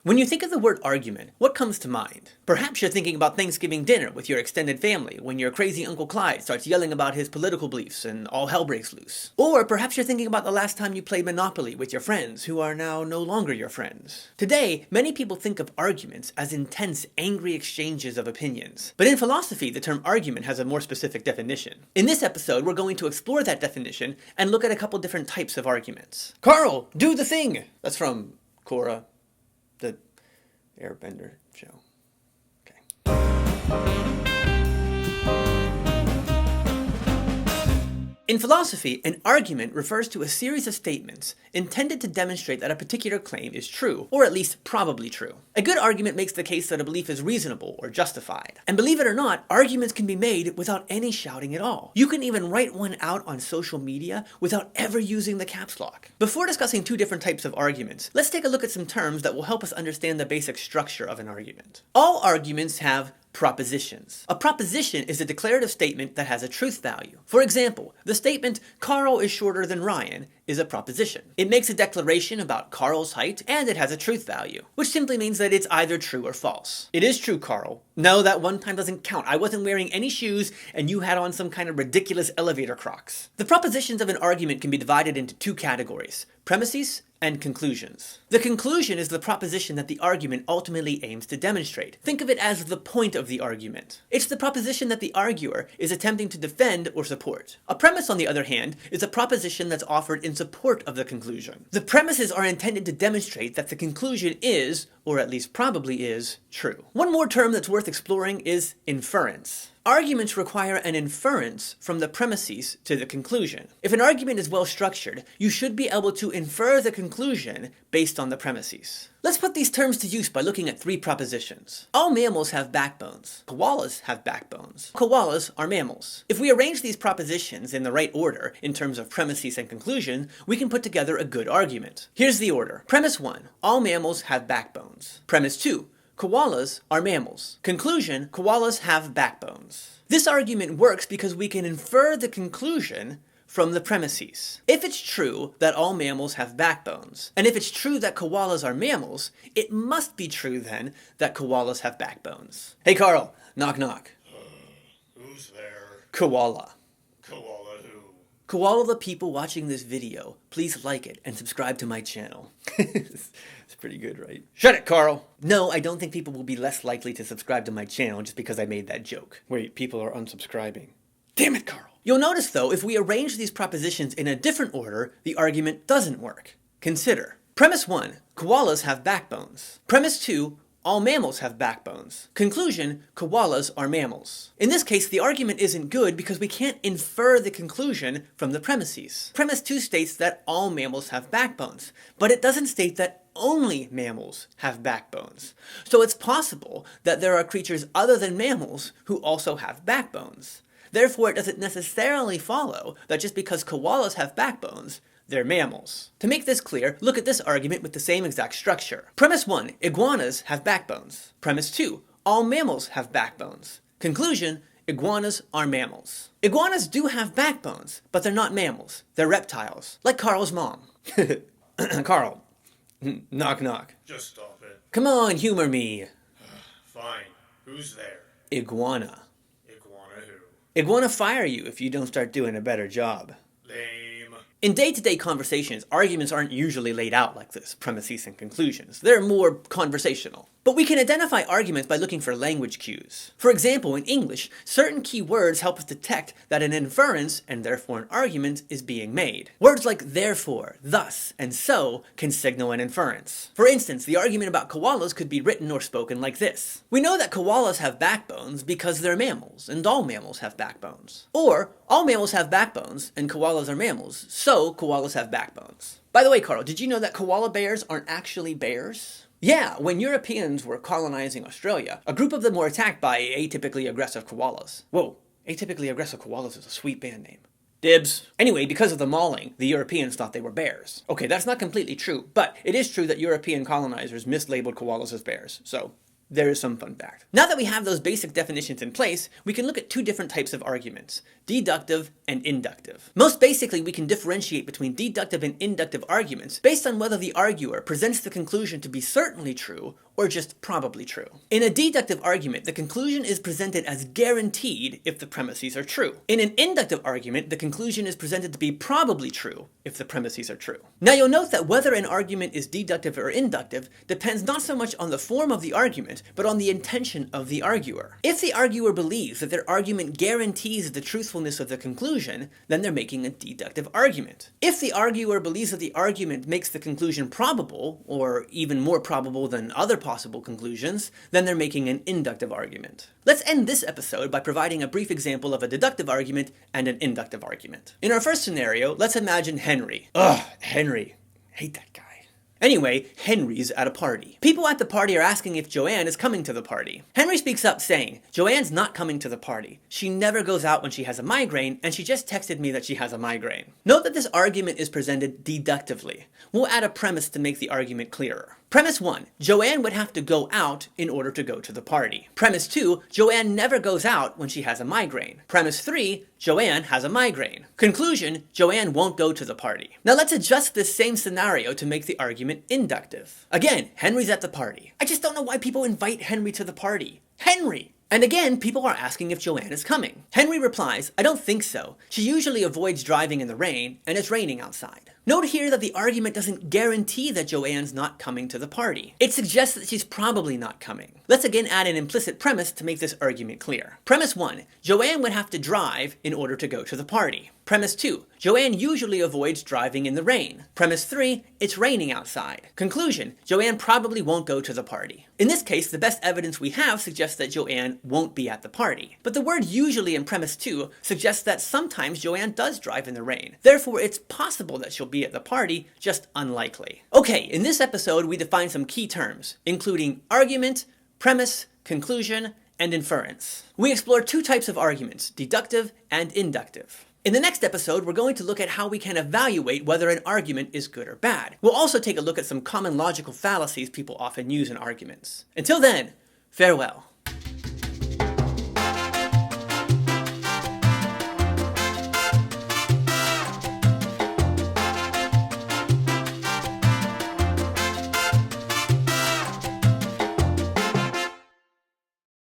When you think of the word argument, what comes to mind? Perhaps you're thinking about Thanksgiving dinner with your extended family when your crazy Uncle Clyde starts yelling about his political beliefs and all hell breaks loose. Or perhaps you're thinking about the last time you played Monopoly with your friends who are now no longer your friends. Today, many people think of arguments as intense, angry exchanges of opinions. But in philosophy, the term argument has a more specific definition. In this episode, we're going to explore that definition and look at a couple different types of arguments. Carl, do the thing! That's from Korra, the Airbender show. Okay. In philosophy, an argument refers to a series of statements intended to demonstrate that a particular claim is true, or at least probably true. A good argument makes the case that a belief is reasonable or justified. And believe it or not, arguments can be made without any shouting at all. You can even write one out on social media without ever using the caps lock. Before discussing two different types of arguments, let's take a look at some terms that will help us understand the basic structure of an argument. All arguments have propositions. A proposition is a declarative statement that has a truth value. For example, the statement, Carl is shorter than Ryan, is a proposition. It makes a declaration about Carl's height, and it has a truth value, which simply means that it's either true or false. It is true, Carl. No, that one time doesn't count. I wasn't wearing any shoes, and you had on some kind of ridiculous elevator Crocs. The propositions of an argument can be divided into two categories: premises and conclusions. The conclusion is the proposition that the argument ultimately aims to demonstrate. Think of it as the point of the argument. It's the proposition that the arguer is attempting to defend or support. A premise, on the other hand, is a proposition that's offered in support of the conclusion. The premises are intended to demonstrate that the conclusion is, or at least probably is, true. One more term that's worth exploring is inference. Arguments require an inference from the premises to the conclusion. If an argument is well structured, you should be able to infer the conclusion based on the premises. Let's put these terms to use by looking at three propositions. All mammals have backbones. Koalas have backbones. Koalas are mammals. If we arrange these propositions in the right order in terms of premises and conclusion, we can put together a good argument. Here's the order. Premise 1. All mammals have backbones. Premise 2. Koalas are mammals. Conclusion, koalas have backbones. This argument works because we can infer the conclusion from the premises. If it's true that all mammals have backbones, and if it's true that koalas are mammals, it must be true then that koalas have backbones. Hey Carl, knock knock. Who's there? Koala. Koala who? Koala the people watching this video, please like it and subscribe to my channel. It's pretty good, right? Shut it, Carl! No, I don't think people will be less likely to subscribe to my channel just because I made that joke. Wait, people are unsubscribing. Damn it, Carl! You'll notice, though, if we arrange these propositions in a different order, the argument doesn't work. Consider. Premise 1. Koalas have backbones. Premise 2. All mammals have backbones. Conclusion, koalas are mammals. In this case, the argument isn't good because we can't infer the conclusion from the premises. Premise 2 states that all mammals have backbones, but it doesn't state that only mammals have backbones. So it's possible that there are creatures other than mammals who also have backbones. Therefore, it doesn't necessarily follow that just because koalas have backbones, they're mammals. To make this clear, look at this argument with the same exact structure. Premise 1, iguanas have backbones. Premise 2, all mammals have backbones. Conclusion, iguanas are mammals. Iguanas do have backbones, but they're not mammals. They're reptiles, like Carl's mom. Carl, knock knock. Just stop it. Come on, humor me. Fine. Who's there? Iguana. Iguana who? Iguana fire you if you don't start doing a better job. Lame. In day-to-day conversations, arguments aren't usually laid out like this, premises and conclusions. They're more conversational. But we can identify arguments by looking for language cues. For example, in English, certain key words help us detect that an inference, and therefore an argument, is being made. Words like therefore, thus, and so can signal an inference. For instance, the argument about koalas could be written or spoken like this. We know that koalas have backbones because they're mammals, and all mammals have backbones. Or, all mammals have backbones, and koalas are mammals, so koalas have backbones. By the way, Carl, did you know that koala bears aren't actually bears? Yeah, when Europeans were colonizing Australia, a group of them were attacked by atypically aggressive koalas. Whoa, atypically aggressive koalas is a sweet band name. Dibs. Anyway, because of the mauling, the Europeans thought they were bears. Okay, that's not completely true, but it is true that European colonizers mislabeled koalas as bears, so there is some fun fact. Now that we have those basic definitions in place, we can look at two different types of arguments, deductive and inductive. Most basically, we can differentiate between deductive and inductive arguments based on whether the arguer presents the conclusion to be certainly true or just probably true. In a deductive argument, the conclusion is presented as guaranteed if the premises are true. In an inductive argument, the conclusion is presented to be probably true if the premises are true. Now you'll note that whether an argument is deductive or inductive depends not so much on the form of the argument, but on the intention of the arguer. If the arguer believes that their argument guarantees the truthfulness of the conclusion, then they're making a deductive argument. If the arguer believes that the argument makes the conclusion probable, or even more probable than other possible conclusions, then they're making an inductive argument. Let's end this episode by providing a brief example of a deductive argument and an inductive argument. In our first scenario, let's imagine Henry. Ugh, Henry. Hate that guy. Anyway, Henry's at a party. People at the party are asking if Joanne is coming to the party. Henry speaks up saying, Joanne's not coming to the party. She never goes out when she has a migraine, and she just texted me that she has a migraine. Note that this argument is presented deductively. We'll add a premise to make the argument clearer. Premise 1, Joanne would have to go out in order to go to the party. Premise 2, Joanne never goes out when she has a migraine. Premise 3, Joanne has a migraine. Conclusion, Joanne won't go to the party. Now let's adjust this same scenario to make the argument inductive. Again, Henry's at the party. I just don't know why people invite Henry to the party. Henry! And again, people are asking if Joanne is coming. Henry replies, I don't think so. She usually avoids driving in the rain, and it's raining outside. Note here that the argument doesn't guarantee that Joanne's not coming to the party. It suggests that she's probably not coming. Let's again add an implicit premise to make this argument clear. Premise 1, Joanne would have to drive in order to go to the party. Premise 2, Joanne usually avoids driving in the rain. Premise 3, it's raining outside. Conclusion, Joanne probably won't go to the party. In this case, the best evidence we have suggests that Joanne won't be at the party. But the word usually in premise 2 suggests that sometimes Joanne does drive in the rain. Therefore, it's possible that she'll be at the party, just unlikely. Okay, in this episode, we define some key terms, including argument, premise, conclusion, and inference. We explore two types of arguments, deductive and inductive. In the next episode, we're going to look at how we can evaluate whether an argument is good or bad. We'll also take a look at some common logical fallacies people often use in arguments. Until then, farewell.